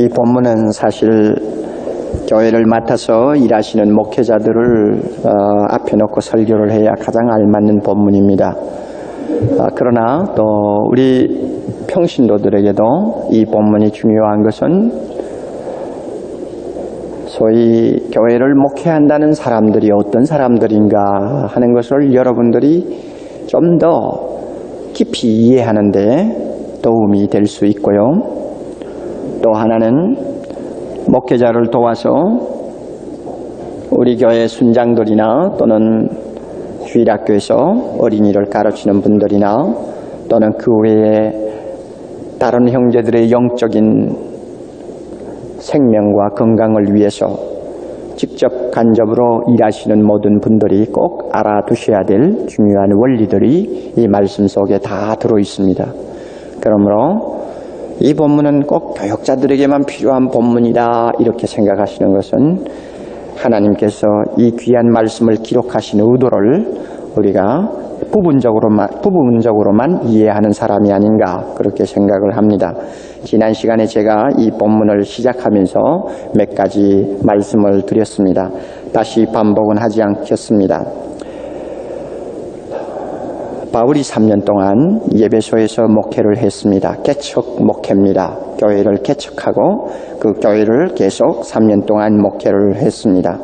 이 본문은 사실 교회를 맡아서 일하시는 목회자들을 앞에 놓고 설교를 해야 가장 알맞는 본문입니다. 그러나 또 우리 평신도들에게도 이 본문이 중요한 것은 소위 교회를 목회한다는 사람들이 어떤 사람들인가 하는 것을 여러분들이 좀 더 깊이 이해하는 데 도움이 될 수 있고요. 또 하나는 목회자를 도와서 우리 교회 순장들이나 또는 주일학교에서 어린이를 가르치는 분들이나 또는 그 외에 다른 형제들의 영적인 생명과 건강을 위해서 직접 간접으로 일하시는 모든 분들이 꼭 알아두셔야 될 중요한 원리들이 이 말씀 속에 다 들어있습니다. 그러므로 이 본문은 꼭 교역자들에게만 필요한 본문이다 이렇게 생각하시는 것은 하나님께서 이 귀한 말씀을 기록하신 의도를 우리가 부분적으로만 이해하는 사람이 아닌가 그렇게 생각을 합니다. 지난 시간에 제가 이 본문을 시작하면서 몇 가지 말씀을 드렸습니다. 다시 반복은 하지 않겠습니다. 바울이 3년 동안 예배소에서 목회를 했습니다. 개척 목회입니다. 교회를 개척하고 그 교회를 계속 3년 동안 목회를 했습니다.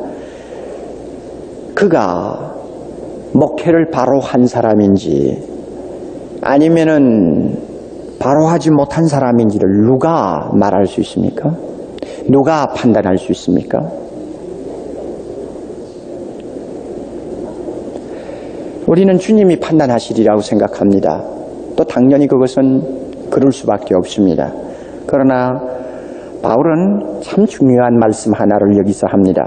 그가 목회를 바로 한 사람인지 아니면은 바로 하지 못한 사람인지를 누가 말할 수 있습니까? 누가 판단할 수 있습니까? 우리는 주님이 판단하시리라고 생각합니다. 또 당연히 그것은 그럴 수밖에 없습니다. 그러나 바울은 참 중요한 말씀 하나를 여기서 합니다.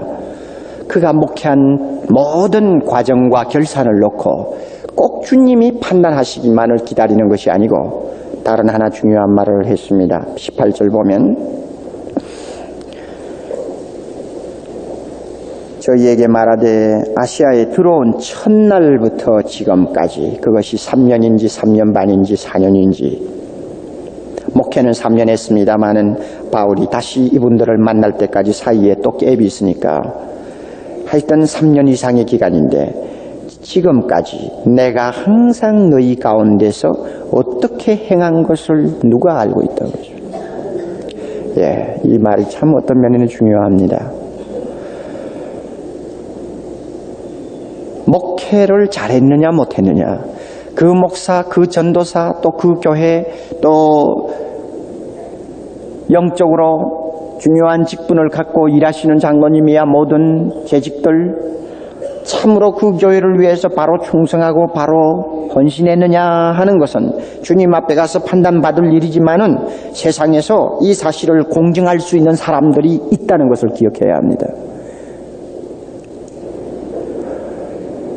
그가 목회한 모든 과정과 결산을 놓고 꼭 주님이 판단하시기만을 기다리는 것이 아니고 다른 하나 중요한 말을 했습니다. 18절 보면 저희에게 말하되 아시아에 들어온 첫날부터 지금까지 그것이 3년인지 3년 반인지 4년인지 목회는 3년 했습니다마는 바울이 다시 이분들을 만날 때까지 사이에 또 갭이 있으니까 하여튼 3년 이상의 기간인데 지금까지 내가 항상 너희 가운데서 어떻게 행한 것을 누가 알고 있다고 그러죠. 예, 이 말이 참 어떤 면에는 중요합니다. 목회를 잘했느냐 못했느냐 그 목사, 그 전도사, 또 그 교회, 또 영적으로 중요한 직분을 갖고 일하시는 장로님이야 모든 재직들 참으로 그 교회를 위해서 바로 충성하고 바로 헌신했느냐 하는 것은 주님 앞에 가서 판단받을 일이지만은 세상에서 이 사실을 공증할 수 있는 사람들이 있다는 것을 기억해야 합니다.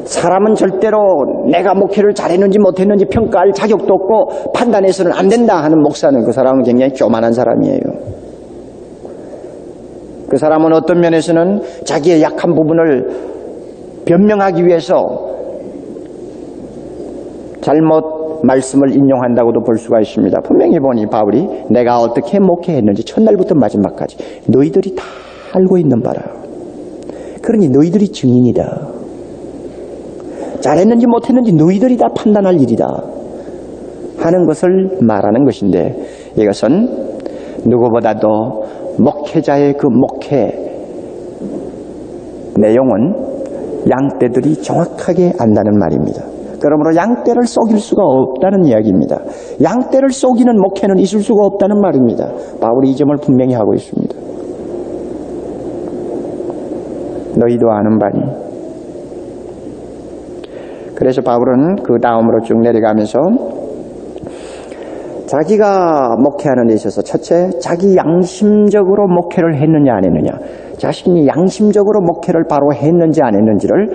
사람은 절대로 내가 목회를 잘했는지 못했는지 평가할 자격도 없고 판단해서는 안 된다 하는 목사는 그 사람은 굉장히 교만한 사람이에요. 그 사람은 어떤 면에서는 자기의 약한 부분을 변명하기 위해서 잘못 말씀을 인용한다고도 볼 수가 있습니다. 분명히 보니 바울이 내가 어떻게 목회했는지 첫날부터 마지막까지 너희들이 다 알고 있는 바라. 그러니 너희들이 증인이다. 잘했는지 못했는지 너희들이 다 판단할 일이다 하는 것을 말하는 것인데 이것은 누구보다도 목회자의 그 목회 내용은 양떼들이 정확하게 안다는 말입니다. 그러므로 양떼를 속일 수가 없다는 이야기입니다. 양떼를 속이는 목회는 있을 수가 없다는 말입니다. 바울이 이 점을 분명히 하고 있습니다. 너희도 아는 바니. 그래서 바울은 그 다음으로 쭉 내려가면서 자기가 목회하는 데 있어서 첫째, 자기 양심적으로 목회를 했느냐 안 했느냐, 자신이 양심적으로 목회를 바로 했는지 안 했는지를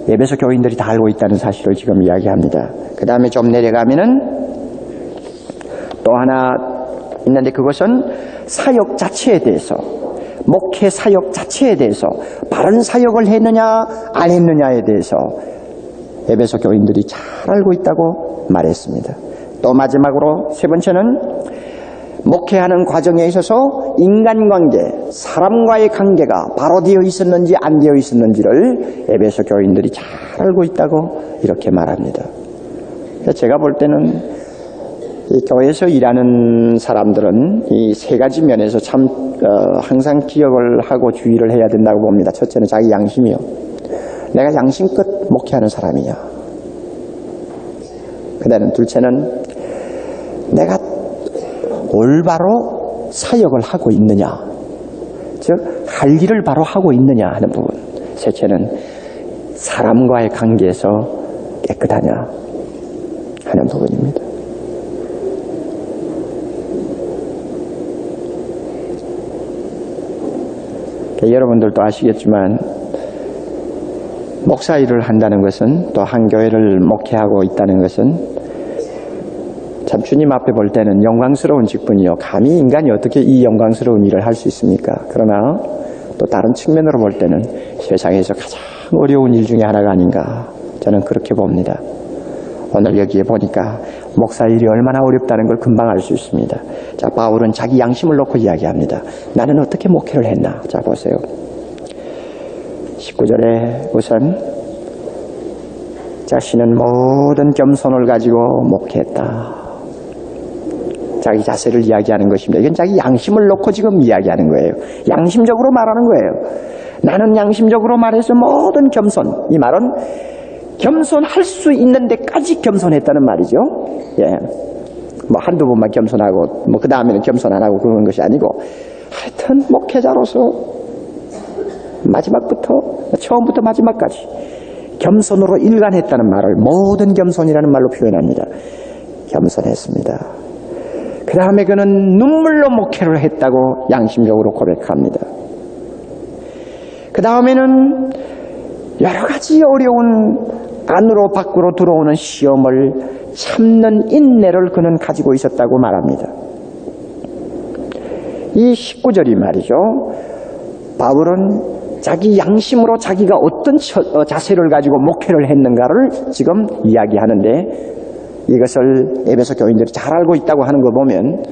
에베소 교인들이 다 알고 있다는 사실을 지금 이야기합니다. 그 다음에 좀 내려가면은 또 하나 있는데 그것은 사역 자체에 대해서, 목회 사역 자체에 대해서 바른 사역을 했느냐 안 했느냐에 대해서 에베소 교인들이 잘 알고 있다고 말했습니다. 또 마지막으로 세 번째는 목회하는 과정에 있어서 인간관계, 사람과의 관계가 바로 되어 있었는지 안 되어 있었는지를 에베소 교인들이 잘 알고 있다고 이렇게 말합니다. 제가 볼 때는 이 교회에서 일하는 사람들은 이 세 가지 면에서 참 항상 기억을 하고 주의를 해야 된다고 봅니다. 첫째는 자기 양심이요. 내가 양심껏 목회하는 사람이냐. 그 다음에 둘째는 내가 올바로 사역을 하고 있느냐, 즉 할 일을 바로 하고 있느냐 하는 부분. 셋째는 사람과의 관계에서 깨끗하냐 하는 부분입니다. 여러분들도 아시겠지만 목사 일을 한다는 것은, 또 한 교회를 목회하고 있다는 것은 참 주님 앞에 볼 때는 영광스러운 직분이요. 감히 인간이 어떻게 이 영광스러운 일을 할 수 있습니까? 그러나 또 다른 측면으로 볼 때는 세상에서 가장 어려운 일 중에 하나가 아닌가, 저는 그렇게 봅니다. 오늘 여기에 보니까 목사 일이 얼마나 어렵다는 걸 금방 알 수 있습니다. 자, 바울은 자기 양심을 놓고 이야기합니다. 나는 어떻게 목회를 했나? 자, 보세요. 19절에 우선 자신은 모든 겸손을 가지고 목회했다. 자기 자세를 이야기하는 것입니다. 이건 자기 양심을 놓고 지금 이야기하는 거예요. 양심적으로 말하는 거예요. 나는 양심적으로 말해서 모든 겸손. 이 말은 겸손할 수 있는 데까지 겸손했다는 말이죠. 예. 뭐 한두 번만 겸손하고 뭐 그 다음에는 겸손 안 하고 그러는 것이 아니고, 하여튼 목회자로서 마지막부터, 처음부터 마지막까지 겸손으로 일관했다는 말을 모든 겸손이라는 말로 표현합니다. 겸손했습니다. 그 다음에 그는 눈물로 목회를 했다고 양심적으로 고백합니다. 그 다음에는 여러 가지 어려운 안으로 밖으로 들어오는 시험을 참는 인내를 그는 가지고 있었다고 말합니다. 이 19절이 말이죠. 바울은 자기 양심으로 자기가 어떤 자세를 가지고 목회를 했는가를 지금 이야기하는데, 이것을 에베소 교인들이 잘 알고 있다고 하는 거 보면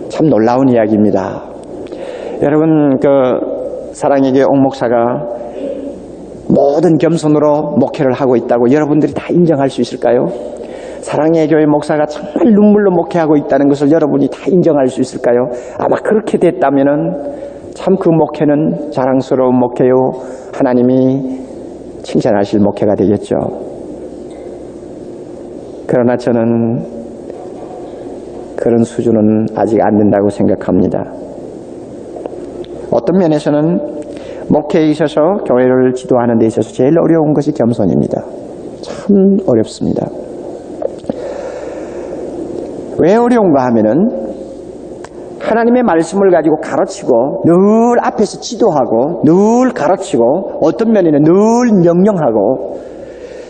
참 놀라운 이야기입니다. 여러분, 사랑의 교회 옥 목사가 모든 겸손으로 목회를 하고 있다고 여러분들이 다 인정할 수 있을까요? 사랑의 교회 목사가 정말 눈물로 목회하고 있다는 것을 여러분이 다 인정할 수 있을까요? 아마 그렇게 됐다면은 참 그 목회는 자랑스러운 목회요, 하나님이 칭찬하실 목회가 되겠죠. 그러나 저는 그런 수준은 아직 안 된다고 생각합니다. 어떤 면에서는 목회에 있어서, 교회를 지도하는 데 있어서 제일 어려운 것이 겸손입니다. 참 어렵습니다. 왜 어려운가 하면은 하나님의 말씀을 가지고 가르치고 늘 앞에서 지도하고 늘 가르치고 어떤 면에는 늘 명령하고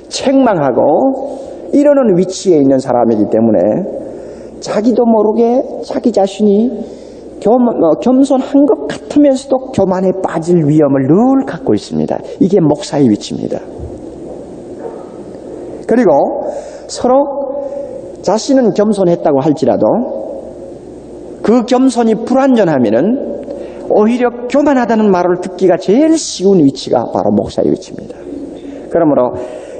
책망하고 이러는 위치에 있는 사람이기 때문에 자기도 모르게 자기 자신이 겸손한 것 같으면서도 교만에 빠질 위험을 늘 갖고 있습니다. 이게 목사의 위치입니다. 그리고 서로 자신은 겸손했다고 할지라도 그 겸손이 불완전하면은 오히려 교만하다는 말을 듣기가 제일 쉬운 위치가 바로 목사의 위치입니다. 그러므로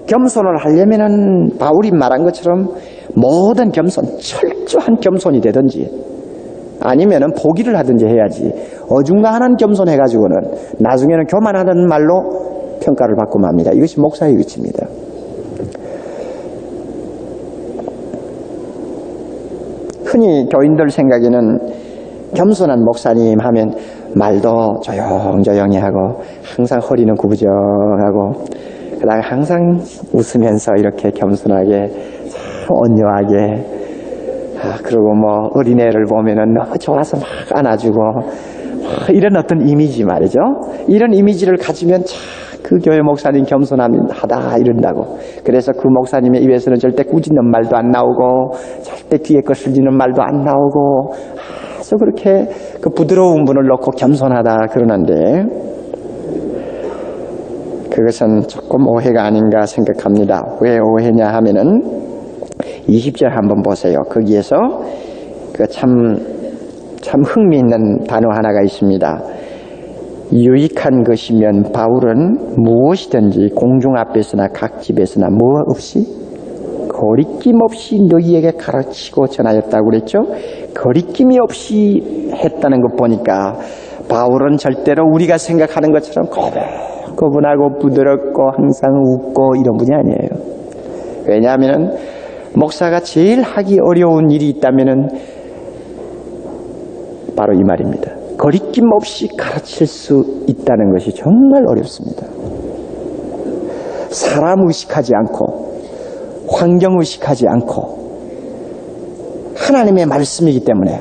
겸손을 하려면은 바울이 말한 것처럼 모든 겸손, 철저한 겸손이 되든지 아니면은 포기를 하든지 해야지, 어중간한 겸손해가지고는 나중에는 교만하다는 말로 평가를 받고 맙니다. 이것이 목사의 위치입니다. 흔히 교인들 생각에는 겸손한 목사님 하면 말도 조용조용히 하고 항상 허리는 구부정하고 그 다음에 항상 웃으면서 이렇게 겸손하게 참 온유하게, 그리고 뭐 어린애를 보면은 너무 좋아서 막 안아주고 이런 어떤 이미지 말이죠. 이런 이미지를 가지면 참 그 교회 목사님 겸손하다 이런다고. 그래서 그 목사님의 입에서는 절대 꾸짖는 말도 안 나오고 절대 뒤에 거 슬리는 말도 안 나오고 아주 그렇게 그 부드러운 분을 놓고 겸손하다 그러는데, 그것은 조금 오해가 아닌가 생각합니다. 왜 오해냐 하면은 20절 한번 보세요. 거기에서 그 참 참 흥미있는 단어 하나가 있습니다. 유익한 것이면 바울은 무엇이든지 공중 앞에서나 각 집에서나 뭐 없이 거리낌 없이 너희에게 가르치고 전하였다고 그랬죠. 거리낌이 없이 했다는 것 보니까 바울은 절대로 우리가 생각하는 것처럼 고분하고 부드럽고 항상 웃고 이런 분이 아니에요. 왜냐하면 목사가 제일 하기 어려운 일이 있다면 바로 이 말입니다. 거리낌 없이 가르칠 수 있다는 것이 정말 어렵습니다. 사람 의식하지 않고 환경 의식하지 않고 하나님의 말씀이기 때문에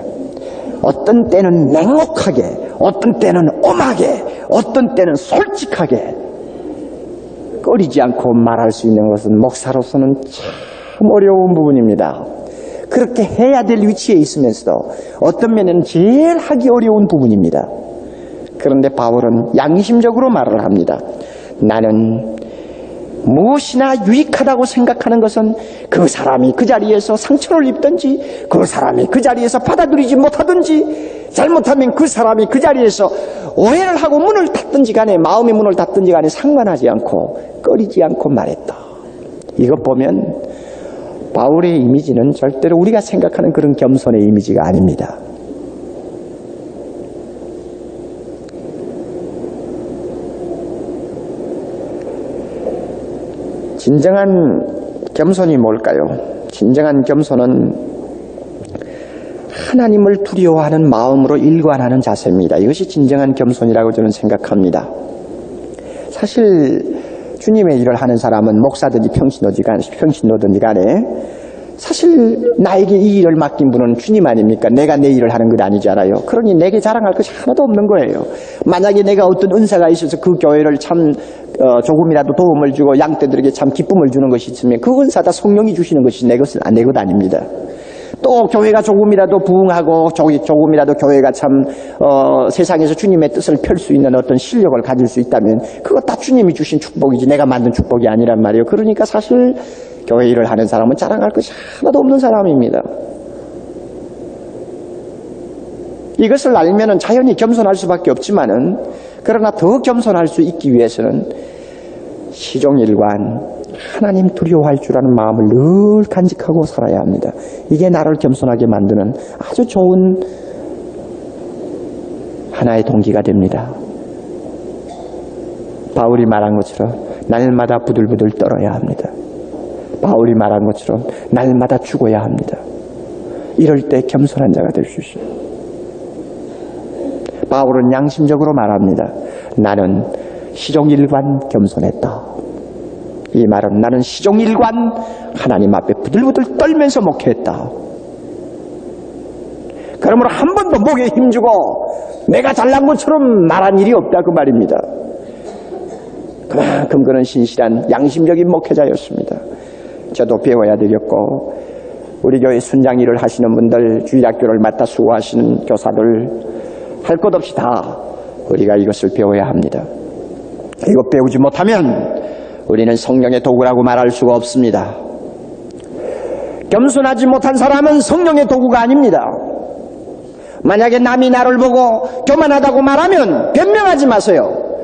어떤 때는 냉혹하게, 어떤 때는 엄하게, 어떤 때는 솔직하게 꺼리지 않고 말할 수 있는 것은 목사로서는 참 어려운 부분입니다. 그렇게 해야 될 위치에 있으면서도 어떤 면에는 제일 하기 어려운 부분입니다. 그런데 바울은 양심적으로 말을 합니다. 나는 무엇이나 유익하다고 생각하는 것은 그 사람이 그 자리에서 상처를 입든지 그 사람이 그 자리에서 받아들이지 못하든지 잘못하면 그 사람이 그 자리에서 오해를 하고 문을 닫든지 간에 마음의 문을 닫든지 간에 상관하지 않고 꺼리지 않고 말했다. 이것 보면 바울의 이미지는 절대로 우리가 생각하는 그런 겸손의 이미지가 아닙니다. 진정한 겸손이 뭘까요? 진정한 겸손은 하나님을 두려워하는 마음으로 일관하는 자세입니다. 이것이 진정한 겸손이라고 저는 생각합니다. 사실 주님의 일을 하는 사람은 목사든지 평신도든지 간에 사실 나에게 이 일을 맡긴 분은 주님 아닙니까? 내가 내 일을 하는 건 아니잖아요. 그러니 내게 자랑할 것이 하나도 없는 거예요. 만약에 내가 어떤 은사가 있어서 그 교회를 참 조금이라도 도움을 주고 양떼들에게 참 기쁨을 주는 것이 있으면 그 은사 다 성령이 주시는 것이 내 것 아닙니다. 또 교회가 조금이라도 부흥하고 조금이라도 교회가 참 세상에서 주님의 뜻을 펼 수 있는 어떤 실력을 가질 수 있다면 그거 다 주님이 주신 축복이지 내가 만든 축복이 아니란 말이에요. 그러니까 사실 교회 일을 하는 사람은 자랑할 것이 하나도 없는 사람입니다. 이것을 알면은 자연히 겸손할 수밖에 없지만은 그러나 더 겸손할 수 있기 위해서는 시종일관 하나님 두려워할 줄 아는 마음을 늘 간직하고 살아야 합니다. 이게 나를 겸손하게 만드는 아주 좋은 하나의 동기가 됩니다. 바울이 말한 것처럼 날마다 부들부들 떨어야 합니다. 바울이 말한 것처럼 날마다 죽어야 합니다. 이럴 때 겸손한 자가 될 수 있어요. 바울은 양심적으로 말합니다. 나는 시종일관 겸손했다. 이 말은 나는 시종일관 하나님 앞에 부들부들 떨면서 목회했다. 그러므로 한 번도 목에 힘주고 내가 잘난 것처럼 말한 일이 없다 그 말입니다. 그만큼 그는 신실한 양심적인 목회자였습니다. 저도 배워야 되겠고 우리 교회 순장 일을 하시는 분들, 주일학교를 맡아 수고하시는 교사들 할 것 없이 다 우리가 이것을 배워야 합니다. 이것 배우지 못하면 우리는 성령의 도구라고 말할 수가 없습니다. 겸손하지 못한 사람은 성령의 도구가 아닙니다. 만약에 남이 나를 보고 교만하다고 말하면 변명하지 마세요.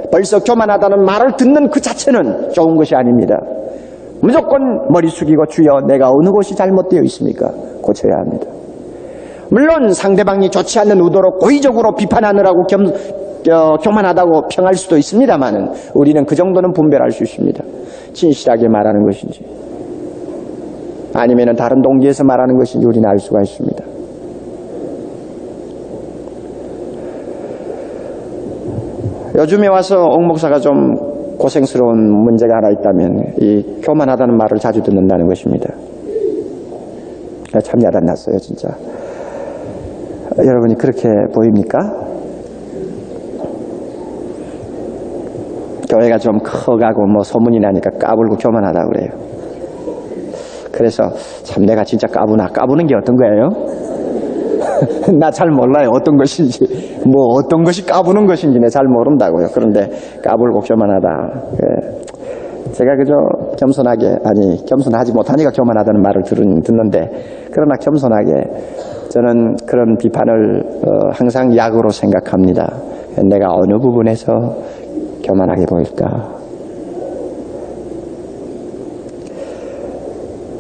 벌써 교만하다는 말을 듣는 그 자체는 좋은 것이 아닙니다. 무조건 머리 숙이고 주여 내가 어느 곳이 잘못되어 있습니까? 고쳐야 합니다. 물론 상대방이 좋지 않는 의도로 고의적으로 비판하느라고 교만하다고 평할 수도 있습니다만은 우리는 그 정도는 분별할 수 있습니다. 진실하게 말하는 것인지 아니면 다른 동기에서 말하는 것인지 우리는 알 수가 있습니다. 요즘에 와서 옥 목사가 좀 고생스러운 문제가 하나 있다면 이 교만하다는 말을 자주 듣는다는 것입니다. 참 야단났어요 진짜. 여러분이 그렇게 보입니까? 교회가 좀 커가고 뭐 소문이 나니까 까불고 교만하다고 그래요. 그래서 참 내가 진짜 까부는 게 어떤 거예요? 나 잘 몰라요. 어떤 것인지 뭐 어떤 것이 까부는 것인지 내 잘 모른다고요. 그런데 까불고 교만하다. 제가 그저 겸손하지 못하니까 교만하다는 말을 듣는데 그러나 겸손하게 저는 그런 비판을 항상 약으로 생각합니다. 내가 어느 부분에서 교만하게 보일까?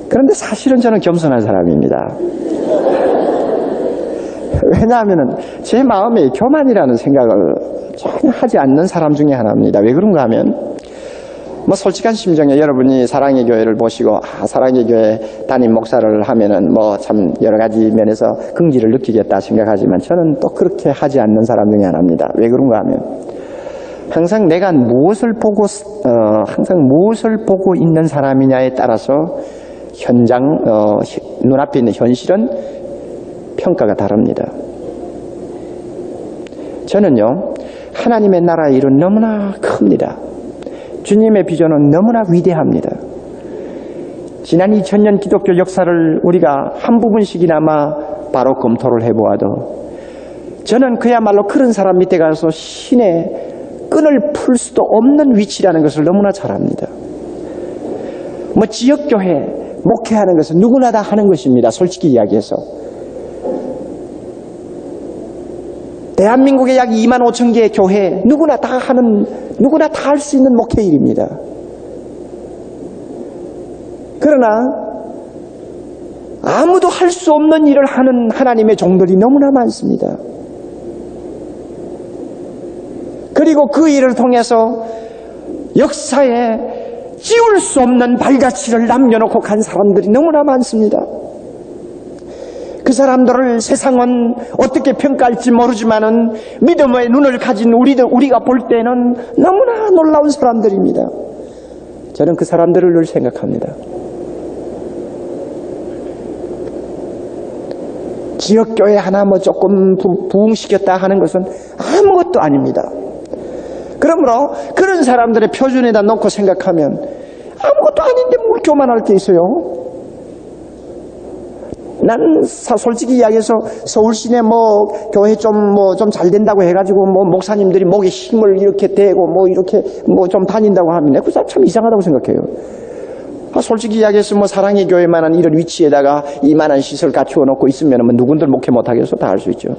그런데 사실은 저는 겸손한 사람입니다. 왜냐하면 제 마음에 교만이라는 생각을 전혀 하지 않는 사람 중에 하나입니다. 왜 그런가 하면 뭐 솔직한 심정에 여러분이 사랑의 교회를 보시고 사랑의 교회 담임 목사를 하면은 뭐 참 여러 가지 면에서 긍지를 느끼겠다 생각하지만 저는 또 그렇게 하지 않는 사람 중에 하나입니다. 왜 그런가 하면 항상 내가 무엇을 보고 있는 사람이냐에 따라서 눈앞에 있는 현실은 평가가 다릅니다. 저는요, 하나님의 나라의 일은 너무나 큽니다. 주님의 비전은 너무나 위대합니다. 지난 2000년 기독교 역사를 우리가 한 부분씩이나마 바로 검토를 해보아도 저는 그야말로 그런 사람 밑에 가서 신의 끈을 풀 수도 없는 위치라는 것을 너무나 잘 압니다. 뭐 지역교회, 목회하는 것은 누구나 다 하는 것입니다. 솔직히 이야기해서. 대한민국의 약 2만 5천 개의 교회, 누구나 다 할 수 있는 목회 일입니다. 그러나 아무도 할 수 없는 일을 하는 하나님의 종들이 너무나 많습니다. 그리고 그 일을 통해서 역사에 지울 수 없는 발자취를 남겨놓고 간 사람들이 너무나 많습니다. 그 사람들을 세상은 어떻게 평가할지 모르지만은 믿음의 눈을 가진 우리가 볼 때는 너무나 놀라운 사람들입니다. 저는 그 사람들을 늘 생각합니다. 지역교회 하나 뭐 조금 부흥시켰다 하는 것은 아무것도 아닙니다. 그러므로 그런 사람들의 표준에다 놓고 생각하면 아무것도 아닌데 뭘 교만할 게 있어요? 난 솔직히 이야기해서 서울 시내 뭐 교회 좀 잘 된다고 해가지고 뭐 목사님들이 목에 힘을 이렇게 대고 뭐 이렇게 뭐 좀 다닌다고 하면 그 사람 참 이상하다고 생각해요. 솔직히 이야기해서 뭐 사랑의 교회만한 이런 위치에다가 이만한 시설 갖추어 놓고 있으면 뭐 누군들 목회 못하겠어? 다 할 수 있죠.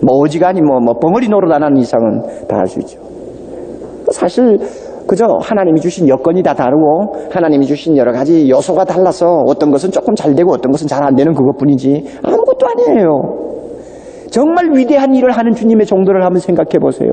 뭐 어지간히 뭐 벙어리 노릇 안 하는 이상은 다 할 수 있죠. 사실 그저 하나님이 주신 여건이 다 다르고 하나님이 주신 여러 가지 요소가 달라서 어떤 것은 조금 잘 되고 어떤 것은 잘 안 되는 그것뿐이지 아무것도 아니에요. 정말 위대한 일을 하는 주님의 종들을 한번 생각해 보세요.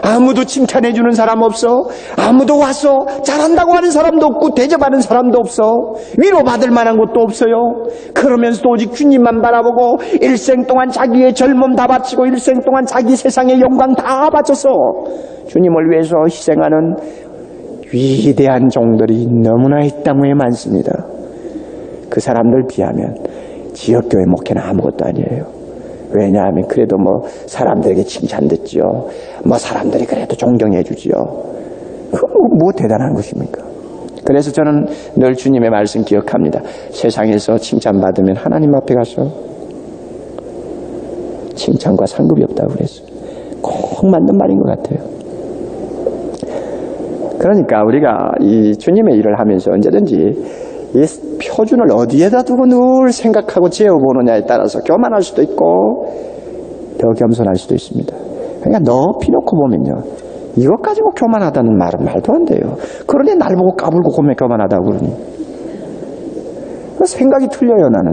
아무도 칭찬해 주는 사람 없어. 아무도 와서 잘한다고 하는 사람도 없고 대접하는 사람도 없어. 위로받을 만한 것도 없어요. 그러면서도 오직 주님만 바라보고 일생 동안 자기의 젊음 다 바치고 일생 동안 자기 세상의 영광 다 바쳐서 주님을 위해서 희생하는 위대한 종들이 너무나 이 땅에 많습니다. 그 사람들 비하면 지역교회 목회는 아무것도 아니에요. 왜냐하면 그래도 뭐 사람들에게 칭찬됐지요. 뭐 사람들이 그래도 존경해 주지요. 그거 뭐 대단한 것입니까? 그래서 저는 늘 주님의 말씀 기억합니다. 세상에서 칭찬받으면 하나님 앞에 가서 칭찬과 상급이 없다고 그랬어요. 꼭 맞는 말인 것 같아요. 그러니까 우리가 이 주님의 일을 하면서 언제든지 이 표준을 어디에다 두고 늘 생각하고 재어보느냐에 따라서 교만할 수도 있고 더 겸손할 수도 있습니다. 그러니까 높이 놓고 보면요. 이것 가지고 교만하다는 말은 말도 안 돼요. 그러니 날 보고 까불고 교만하다고 그러니. 생각이 틀려요, 나는.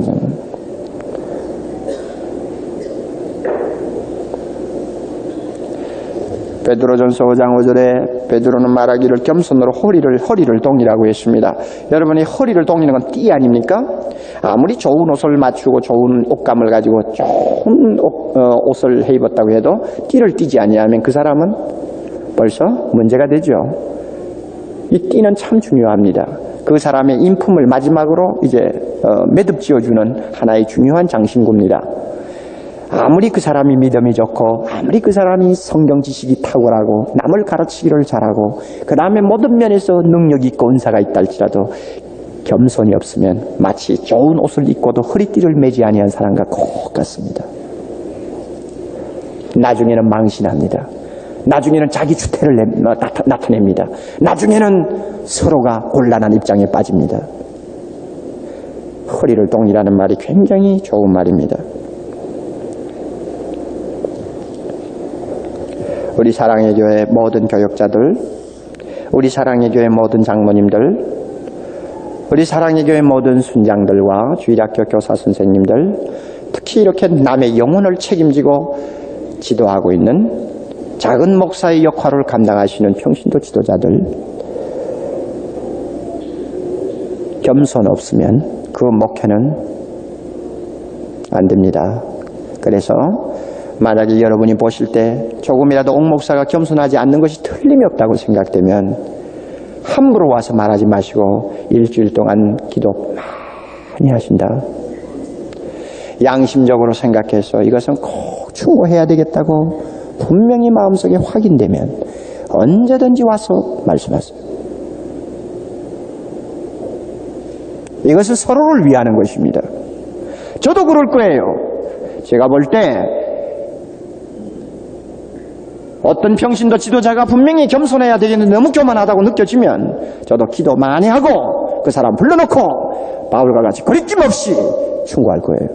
베드로전서 5장 5절에 베드로는 말하기를 겸손으로 허리를 동이라고 했습니다. 여러분이 허리를 동이는 건 띠 아닙니까? 아무리 좋은 옷을 맞추고 좋은 옷감을 가지고 좋은 옷을 해 입었다고 해도 띠를 띠지 아니하면 그 사람은 벌써 문제가 되죠. 이 띠는 참 중요합니다. 그 사람의 인품을 마지막으로 이제 매듭 지어주는 하나의 중요한 장신구입니다. 아무리 그 사람이 믿음이 좋고 아무리 그 사람이 성경 지식이 탁월하고 남을 가르치기를 잘하고 그 다음에 모든 면에서 능력이 있고 은사가 있다 할지라도 겸손이 없으면 마치 좋은 옷을 입고도 허리띠를 매지 아니한 사람과 똑같습니다. 나중에는 망신합니다. 나중에는 자기 주태를 나타냅니다. 나중에는 서로가 곤란한 입장에 빠집니다. 허리를 동이라는 말이 굉장히 좋은 말입니다. 우리 사랑의 교회 모든 교역자들, 우리 사랑의 교회 모든 장모님들, 우리 사랑의 교회 모든 순장들과 주일학교 교사 선생님들, 특히 이렇게 남의 영혼을 책임지고 지도하고 있는 작은 목사의 역할을 감당하시는 평신도 지도자들, 겸손 없으면 그 목회는 안 됩니다. 그래서 만약에 여러분이 보실 때 조금이라도 옥 목사가 겸손하지 않는 것이 틀림이 없다고 생각되면 함부로 와서 말하지 마시고 일주일 동안 기도 많이 하신다. 양심적으로 생각해서 이것은 꼭 충고해야 되겠다고 분명히 마음속에 확인되면 언제든지 와서 말씀하세요. 이것은 서로를 위하는 것입니다. 저도 그럴 거예요. 제가 볼 때 어떤 평신도 지도자가 분명히 겸손해야 되겠는데 너무 교만하다고 느껴지면 저도 기도 많이 하고 그 사람 불러놓고 바울과 같이 거리낌 없이 충고할 거예요.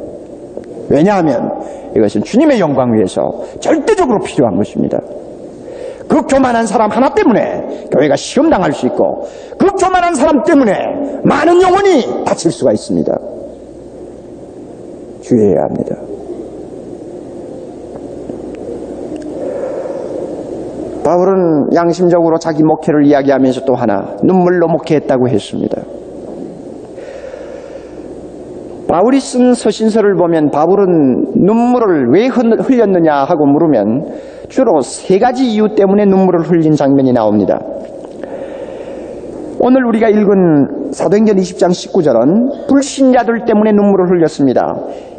왜냐하면 이것은 주님의 영광 위해서 절대적으로 필요한 것입니다. 그 교만한 사람 하나 때문에 교회가 시험당할 수 있고 그 교만한 사람 때문에 많은 영혼이 다칠 수가 있습니다. 주의해야 합니다. 바울은 양심적으로 자기 목회를 이야기하면서 또 하나 눈물로 목회했다고 했습니다. 바울이 쓴 서신서를 보면 바울은 눈물을 왜 흘렸느냐 하고 물으면 주로 세 가지 이유 때문에 눈물을 흘린 장면이 나옵니다. 오늘 우리가 읽은 사도행전 20장 19절은 불신자들 때문에 눈물을 흘렸습니다.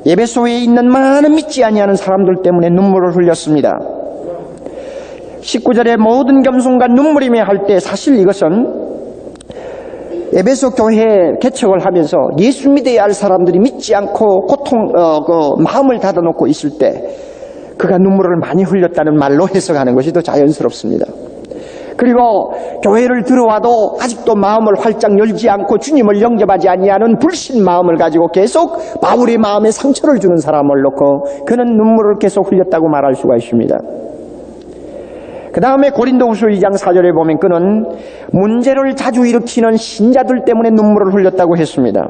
에베소에 있는 많은 믿지 아니하는 사람들 때문에 눈물을 흘렸습니다. 19절에 모든 겸손과 눈물이며 할 때 사실 이것은 에베소 교회 개척을 하면서 예수 믿어야 할 사람들이 믿지 않고 마음을 닫아놓고 있을 때 그가 눈물을 많이 흘렸다는 말로 해석하는 것이 더 자연스럽습니다. 그리고 교회를 들어와도 아직도 마음을 활짝 열지 않고 주님을 영접하지 아니하는 불신 마음을 가지고 계속 바울의 마음에 상처를 주는 사람을 놓고 그는 눈물을 계속 흘렸다고 말할 수가 있습니다. 그 다음에 고린도후서 2장 4절에 보면 그는 문제를 자주 일으키는 신자들 때문에 눈물을 흘렸다고 했습니다.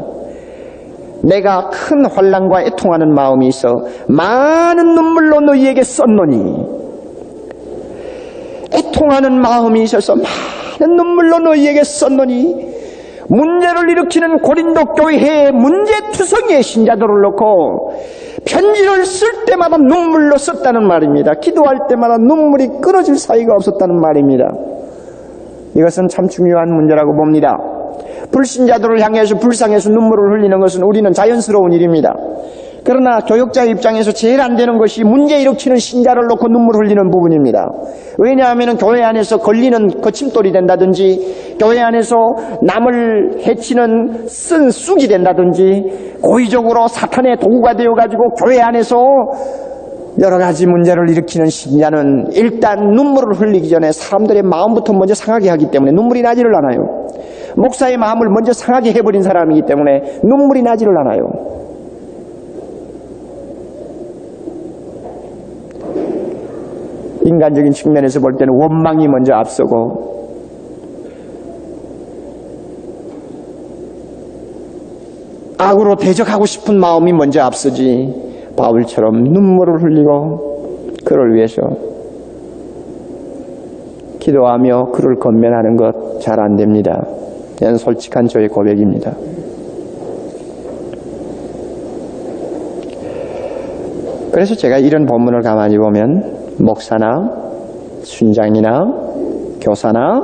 내가 큰 환난과 애통하는 마음이 있어 많은 눈물로 너희에게 썼노니, 애통하는 마음이 있어서 많은 눈물로 너희에게 썼노니, 문제를 일으키는 고린도 교회의 문제투성이의 신자들을 놓고 편지를 쓸 때마다 눈물로 썼다는 말입니다. 기도할 때마다 눈물이 끊어질 사이가 없었다는 말입니다. 이것은 참 중요한 문제라고 봅니다. 불신자들을 향해서 불쌍해서 눈물을 흘리는 것은 우리는 자연스러운 일입니다. 그러나 교역자의 입장에서 제일 안 되는 것이 문제 일으키는 신자를 놓고 눈물 흘리는 부분입니다. 왜냐하면 교회 안에서 걸리는 거침돌이 된다든지 교회 안에서 남을 해치는 쓴 쑥이 된다든지 고의적으로 사탄의 도구가 되어가지고 교회 안에서 여러 가지 문제를 일으키는 신자는 일단 눈물을 흘리기 전에 사람들의 마음부터 먼저 상하게 하기 때문에 눈물이 나지를 않아요. 목사의 마음을 먼저 상하게 해버린 사람이기 때문에 눈물이 나지를 않아요. 인간적인 측면에서 볼 때는 원망이 먼저 앞서고 악으로 대적하고 싶은 마음이 먼저 앞서지 바울처럼 눈물을 흘리고 그를 위해서 기도하며 그를 건면하는 것 잘 안 됩니다. 이건 솔직한 저의 고백입니다. 그래서 제가 이런 본문을 가만히 보면 목사나 순장이나 교사나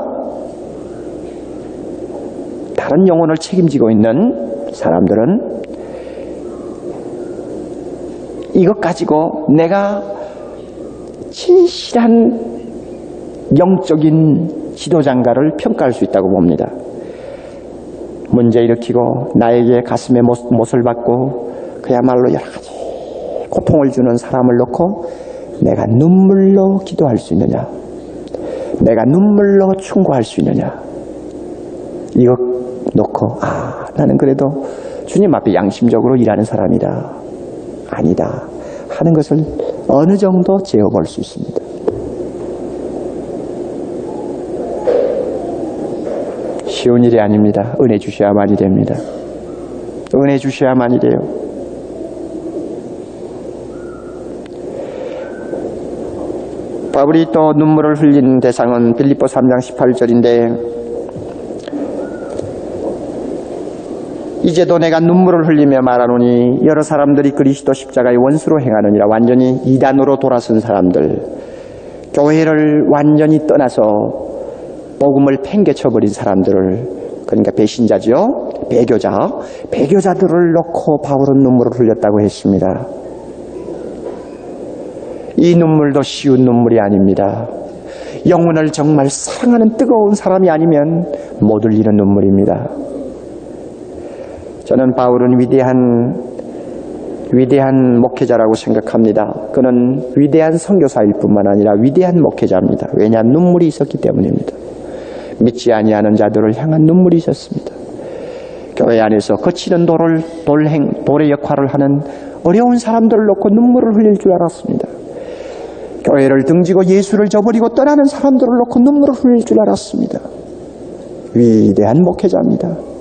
다른 영혼을 책임지고 있는 사람들은 이것 가지고 내가 진실한 영적인 지도장가를 평가할 수 있다고 봅니다. 문제 일으키고 나에게 가슴에 못을 받고 그야말로 여러 가지 고통을 주는 사람을 놓고 내가 눈물로 기도할 수 있느냐, 내가 눈물로 충고할 수 있느냐, 이거 놓고 나는 그래도 주님 앞에 양심적으로 일하는 사람이다, 아니다 하는 것을 어느 정도 재어볼 수 있습니다. 쉬운 일이 아닙니다. 은혜 주셔야만이 됩니다. 은혜 주셔야만이 돼요. 바울이 또 눈물을 흘린 대상은 빌립보 3장 18절인데 이제도 내가 눈물을 흘리며 말하노니 여러 사람들이 그리스도 십자가의 원수로 행하느니라. 완전히 이단으로 돌아선 사람들, 교회를 완전히 떠나서 복음을 팽개쳐버린 사람들을, 그러니까 배신자죠, 배교자들을 놓고 바울은 눈물을 흘렸다고 했습니다. 이 눈물도 쉬운 눈물이 아닙니다. 영혼을 정말 사랑하는 뜨거운 사람이 아니면 못 흘리는 눈물입니다. 저는 바울은 위대한 목회자라고 생각합니다. 그는 위대한 선교사일 뿐만 아니라 위대한 목회자입니다. 왜냐하면 눈물이 있었기 때문입니다. 믿지 아니하는 자들을 향한 눈물이 있었습니다. 교회 안에서 거치는 돌의 역할을 하는 어려운 사람들을 놓고 눈물을 흘릴 줄 알았습니다. 교회를 등지고 예수를 저버리고 떠나는 사람들을 놓고 눈물을 흘릴 줄 알았습니다. 위대한 목회자입니다.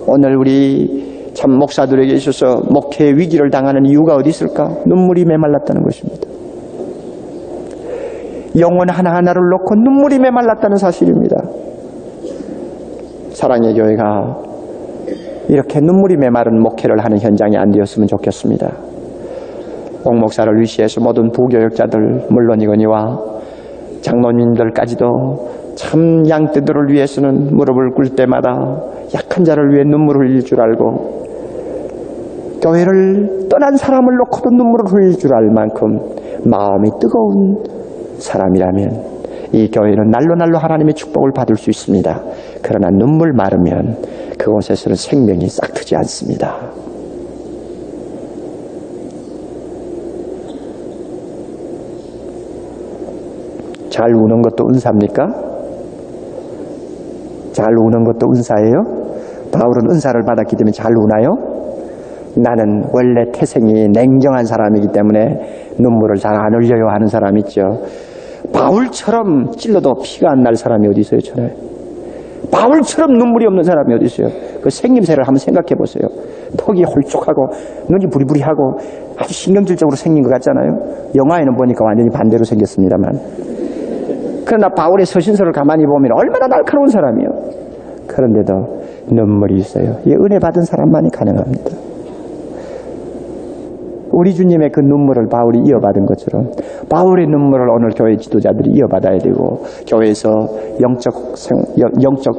오늘 우리 참 목사들에게 있어서 목회 위기를 당하는 이유가 어디 있을까? 눈물이 메말랐다는 것입니다. 영혼 하나하나를 놓고 눈물이 메말랐다는 사실입니다. 사랑의 교회가 이렇게 눈물이 메마른 목회를 하는 현장이 안 되었으면 좋겠습니다. 옥 목사를 위시해서 모든 부교역자들 물론이거니와 장로님들까지도 참 양떼들을 위해서는 무릎을 꿇을 때마다 약한 자를 위해 눈물을 흘릴 줄 알고 교회를 떠난 사람을 놓고도 눈물을 흘릴 줄 알 만큼 마음이 뜨거운 사람이라면 이 교회는 날로 하나님의 축복을 받을 수 있습니다. 그러나 눈물 마르면 그곳에서는 생명이 싹트지 않습니다. 잘 우는 것도 은사입니까? 잘 우는 것도 은사예요? 바울은 은사를 받았기 때문에 잘 우나요? 나는 원래 태생이 냉정한 사람이기 때문에 눈물을 잘 안 흘려요 하는 사람 있죠. 바울처럼 찔러도 피가 안 날 사람이 어디 있어요? 전에 바울처럼 눈물이 없는 사람이 어디 있어요? 그 생김새를 한번 생각해 보세요. 턱이 홀쭉하고 눈이 부리부리하고 아주 신경질적으로 생긴 것 같잖아요. 영화에는 보니까 완전히 반대로 생겼습니다만, 그러나 바울의 서신서를 가만히 보면 얼마나 날카로운 사람이에요. 그런데도 눈물이 있어요. 이 은혜 받은 사람만이 가능합니다. 우리 주님의 그 눈물을 바울이 이어받은 것처럼 바울의 눈물을 오늘 교회 지도자들이 이어받아야 되고, 교회에서 영적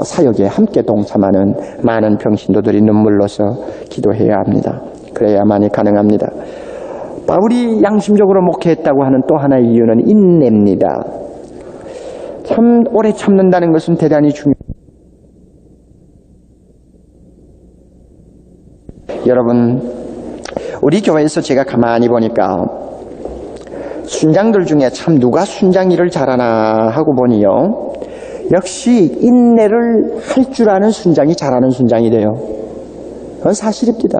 사역에 함께 동참하는 많은 평신도들이 눈물로서 기도해야 합니다. 그래야만이 가능합니다. 바울이 양심적으로 목회했다고 하는 또 하나의 이유는 인내입니다. 참 오래 참는다는 것은 대단히 중요합니다. 여러분, 우리 교회에서 제가 가만히 보니까 순장들 중에 참 누가 순장 일을 잘하나 하고 보니요, 역시 인내를 할 줄 아는 순장이 잘하는 순장이 돼요. 그건 사실입니다.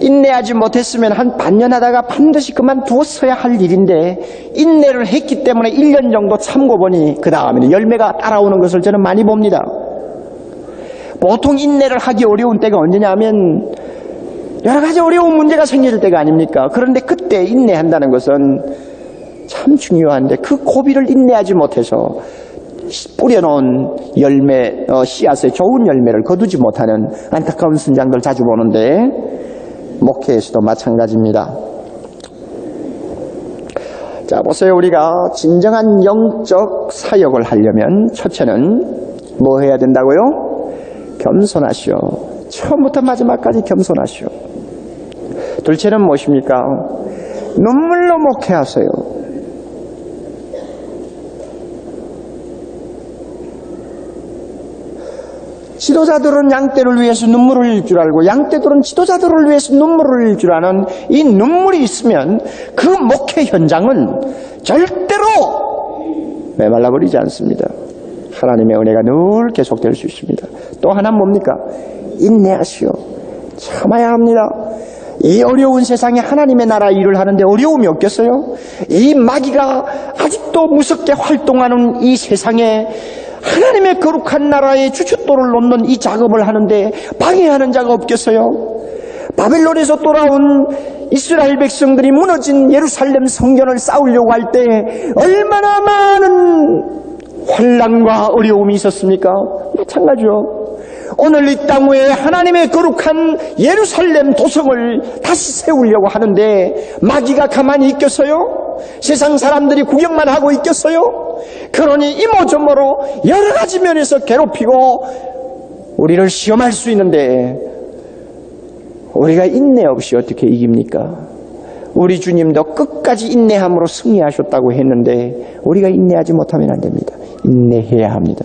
인내하지 못했으면 한 반년 하다가 반드시 그만두었어야 할 일인데 인내를 했기 때문에 1년 정도 참고 보니 그 다음에는 열매가 따라오는 것을 저는 많이 봅니다. 보통 인내를 하기 어려운 때가 언제냐면 여러 가지 어려운 문제가 생길 때가 아닙니까? 그런데 그때 인내한다는 것은 참 중요한데 그 고비를 인내하지 못해서 뿌려놓은 열매, 씨앗의 좋은 열매를 거두지 못하는 안타까운 순장들 자주 보는데 목회에서도 마찬가지입니다. 자, 보세요. 우리가 진정한 영적 사역을 하려면 첫째는 뭐 해야 된다고요? 겸손하시오. 처음부터 마지막까지 겸손하시오. 둘째는 무엇입니까? 눈물로 목회하세요. 지도자들은 양떼를 위해서 눈물을 흘릴 줄 알고 양떼들은 지도자들을 위해서 눈물을 흘릴 줄 아는 이 눈물이 있으면 그 목회 현장은 절대로 메말라버리지 않습니다. 하나님의 은혜가 늘 계속될 수 있습니다. 또 하나 뭡니까? 인내하시오. 참아야 합니다. 이 어려운 세상에 하나님의 나라 일을 하는데 어려움이 없겠어요? 이 마귀가 아직도 무섭게 활동하는 이 세상에 하나님의 거룩한 나라의 주춧돌을 놓는 이 작업을 하는데 방해하는 자가 없겠어요? 바벨론에서 돌아온 이스라엘 백성들이 무너진 예루살렘 성전을 쌓으려고 할 때 얼마나 많은 환난과 어려움이 있었습니까? 마찬가지죠. 오늘 이 땅 위에 하나님의 거룩한 예루살렘 도성을 다시 세우려고 하는데 마귀가 가만히 있겠어요? 세상 사람들이 구경만 하고 있겠어요? 그러니 이모저모로 여러 가지 면에서 괴롭히고 우리를 시험할 수 있는데 우리가 인내 없이 어떻게 이깁니까? 우리 주님도 끝까지 인내함으로 승리하셨다고 했는데 우리가 인내하지 못하면 안 됩니다. 인내해야 합니다.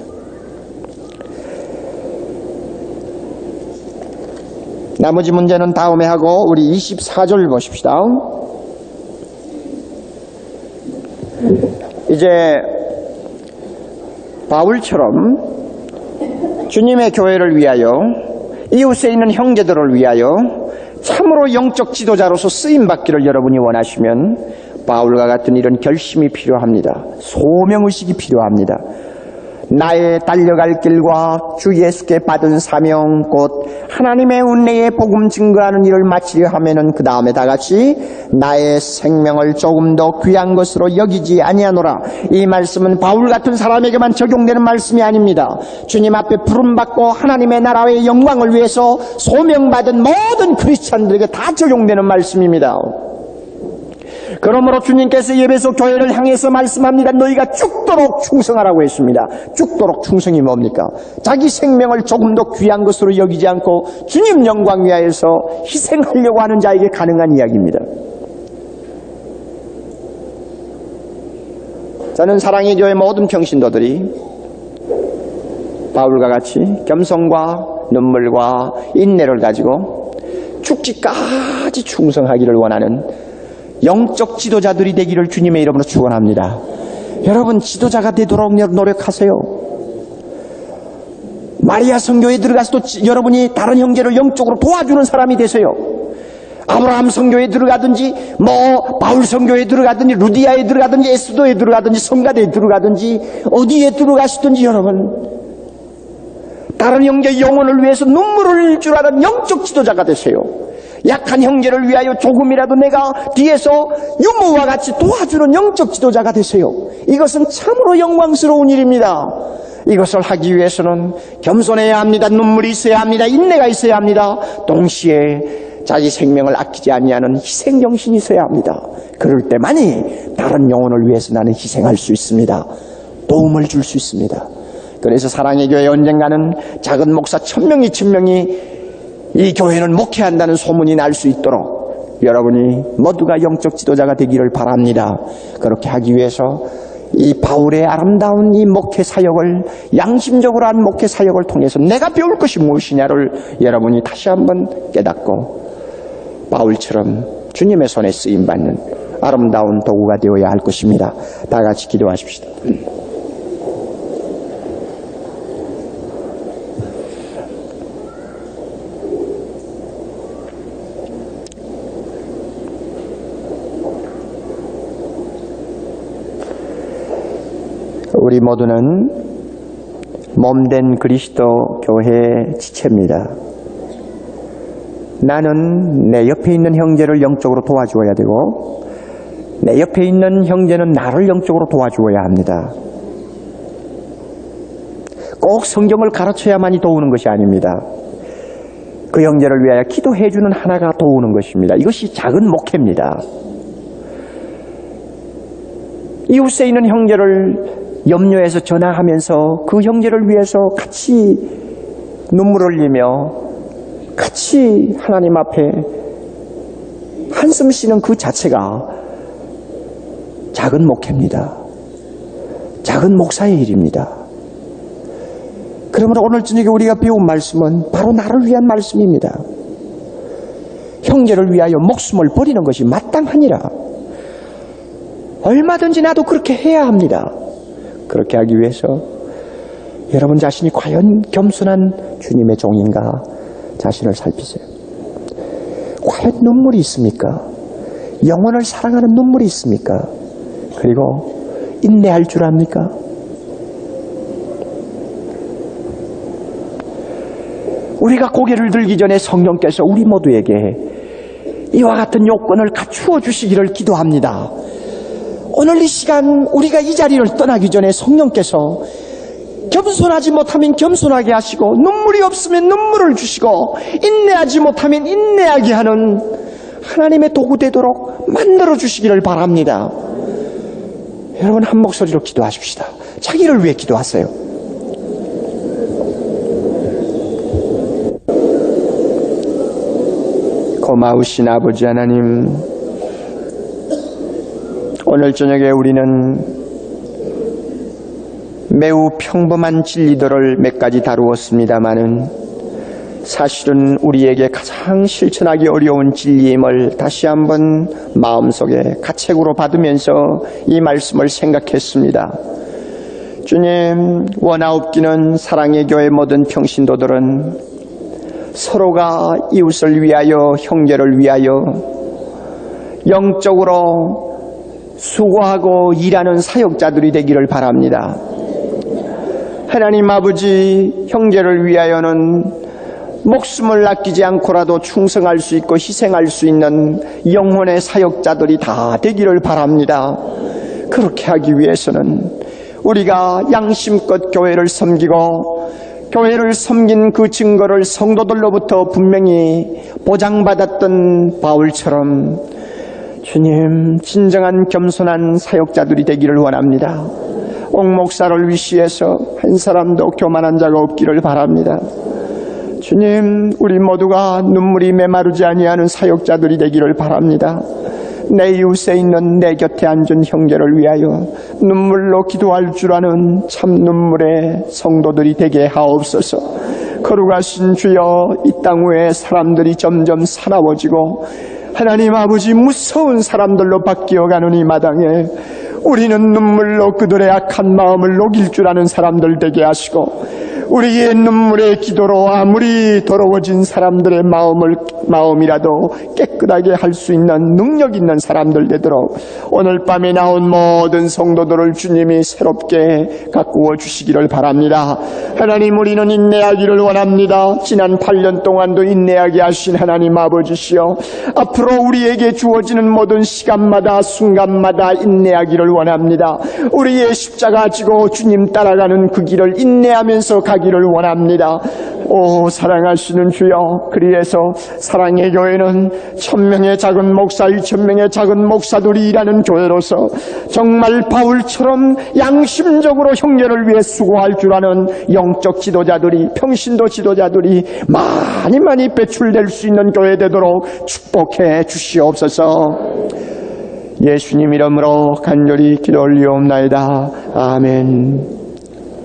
나머지 문제는 다음에 하고 우리 24절 보십시다. 이제 바울처럼 주님의 교회를 위하여 이웃에 있는 형제들을 위하여 참으로 영적 지도자로서 쓰임받기를 여러분이 원하시면 바울과 같은 이런 결심이 필요합니다. 소명의식이 필요합니다. 나의 달려갈 길과 주 예수께 받은 사명 곧 하나님의 은혜의 복음 증거하는 일을 마치려 하면은 그 다음에 다 같이 나의 생명을 조금 더 귀한 것으로 여기지 아니하노라. 이 말씀은 바울 같은 사람에게만 적용되는 말씀이 아닙니다. 주님 앞에 부름받고 하나님의 나라의 영광을 위해서 소명받은 모든 크리스찬들에게 다 적용되는 말씀입니다. 그러므로 주님께서 예배소 교회를 향해서 말씀합니다. 너희가 죽도록 충성하라고 했습니다. 죽도록 충성이 뭡니까? 자기 생명을 조금 더 귀한 것으로 여기지 않고 주님 영광 위하여서 희생하려고 하는 자에게 가능한 이야기입니다. 저는 사랑의 교회 모든 평신도들이 바울과 같이 겸손과 눈물과 인내를 가지고 죽기까지 충성하기를 원하는 영적 지도자들이 되기를 주님의 이름으로 축원합니다. 여러분 지도자가 되도록 노력하세요. 마리아 성교에 들어가서도 여러분이 다른 형제를 영적으로 도와주는 사람이 되세요. 아브라함 성교에 들어가든지 바울 성교에 들어가든지 루디아에 들어가든지 에스도에 들어가든지 성가대에 들어가든지 어디에 들어가시든지 여러분 다른 형제의 영혼을 위해서 눈물을 흘릴 줄 아는 영적 지도자가 되세요. 약한 형제를 위하여 조금이라도 내가 뒤에서 유모와 같이 도와주는 영적 지도자가 되세요. 이것은 참으로 영광스러운 일입니다. 이것을 하기 위해서는 겸손해야 합니다. 눈물이 있어야 합니다. 인내가 있어야 합니다. 동시에 자기 생명을 아끼지 아니하는 희생정신이 있어야 합니다. 그럴 때만이 다른 영혼을 위해서 나는 희생할 수 있습니다. 도움을 줄 수 있습니다. 그래서 사랑의 교회 언젠가는 작은 목사 1000명이 1000명이 이 교회는 목회한다는 소문이 날 수 있도록 여러분이 모두가 영적 지도자가 되기를 바랍니다. 그렇게 하기 위해서 이 바울의 아름다운 이 목회 사역을 양심적으로 한 목회 사역을 통해서 내가 배울 것이 무엇이냐를 여러분이 다시 한번 깨닫고 바울처럼 주님의 손에 쓰임받는 아름다운 도구가 되어야 할 것입니다. 다 같이 기도하십시다. 우리 모두는 몸된 그리스도 교회의 지체입니다. 나는 내 옆에 있는 형제를 영적으로 도와주어야 되고 내 옆에 있는 형제는 나를 영적으로 도와주어야 합니다. 꼭 성경을 가르쳐야만이 도우는 것이 아닙니다. 그 형제를 위하여 기도해주는 하나가 도우는 것입니다. 이것이 작은 목회입니다. 이웃에 있는 형제를 염려해서 전화하면서 그 형제를 위해서 같이 눈물 흘리며 같이 하나님 앞에 한숨 쉬는 그 자체가 작은 목회입니다. 작은 목사의 일입니다. 그러므로 오늘 저녁에 우리가 배운 말씀은 바로 나를 위한 말씀입니다. 형제를 위하여 목숨을 버리는 것이 마땅하니라. 얼마든지 나도 그렇게 해야 합니다. 그렇게 하기 위해서 여러분 자신이 과연 겸손한 주님의 종인가 자신을 살피세요. 과연 눈물이 있습니까? 영혼을 사랑하는 눈물이 있습니까? 그리고 인내할 줄 압니까? 우리가 고개를 들기 전에 성령께서 우리 모두에게 이와 같은 요건을 갖추어 주시기를 기도합니다. 오늘 이 시간 우리가 이 자리를 떠나기 전에 성령께서 겸손하지 못하면 겸손하게 하시고, 눈물이 없으면 눈물을 주시고, 인내하지 못하면 인내하게 하는 하나님의 도구 되도록 만들어 주시기를 바랍니다. 여러분, 한 목소리로 기도하십시다. 자기를 위해 기도하세요. 고마우신 아버지 하나님, 오늘 저녁에 우리는 매우 평범한 진리들을 몇 가지 다루었습니다마는 사실은 우리에게 가장 실천하기 어려운 진리임을 다시 한번 마음속에 가책으로 받으면서 이 말씀을 생각했습니다. 주님, 원하옵기는 사랑의 교회 모든 평신도들은 서로가 이웃을 위하여, 형제를 위하여 영적으로 수고하고 일하는 사역자들이 되기를 바랍니다. 하나님 아버지, 형제를 위하여는 목숨을 아끼지 않고라도 충성할 수 있고 희생할 수 있는 영혼의 사역자들이 다 되기를 바랍니다. 그렇게 하기 위해서는 우리가 양심껏 교회를 섬기고, 교회를 섬긴 그 증거를 성도들로부터 분명히 보장받았던 바울처럼 주님, 진정한 겸손한 사역자들이 되기를 원합니다. 옥 목사를 위시해서 한 사람도 교만한 자가 없기를 바랍니다. 주님, 우리 모두가 눈물이 메마르지 아니하는 사역자들이 되기를 바랍니다. 내 이웃에 있는 내 곁에 앉은 형제를 위하여 눈물로 기도할 줄 아는 참 눈물의 성도들이 되게 하옵소서. 거룩하신 주여, 이 땅 위에 사람들이 점점 사나워지고 하나님 아버지, 무서운 사람들로 바뀌어가는 이 마당에 우리는 눈물로 그들의 악한 마음을 녹일 줄 아는 사람들 되게 하시고, 우리의 눈물의 기도로 아무리 더러워진 사람들의 마음이라도 깨끗하게 할 수 있는 능력 있는 사람들 되도록 오늘 밤에 나온 모든 성도들을 주님이 새롭게 가꾸어 주시기를 바랍니다. 하나님, 우리는 인내하기를 원합니다. 지난 8년 동안도 인내하게 하신 하나님 아버지시여, 앞으로 우리에게 주어지는 모든 시간마다 순간마다 인내하기를 원합니다. 우리의 십자가 지고 주님 따라가는 그 길을 인내하면서 가기를 원합니다. 오 사랑하시는 주여, 그리해서 사랑의 교회는 1000명의 작은 목사, 1000명의 작은 목사들이 일하는 교회로서 정말 바울처럼 양심적으로 형제를 위해 수고할 줄 아는 영적 지도자들이, 평신도 지도자들이 많이 배출될 수 있는 교회 되도록 축복해 주시옵소서. 예수님 이름으로 간절히 기도 올리옵나이다. 아멘.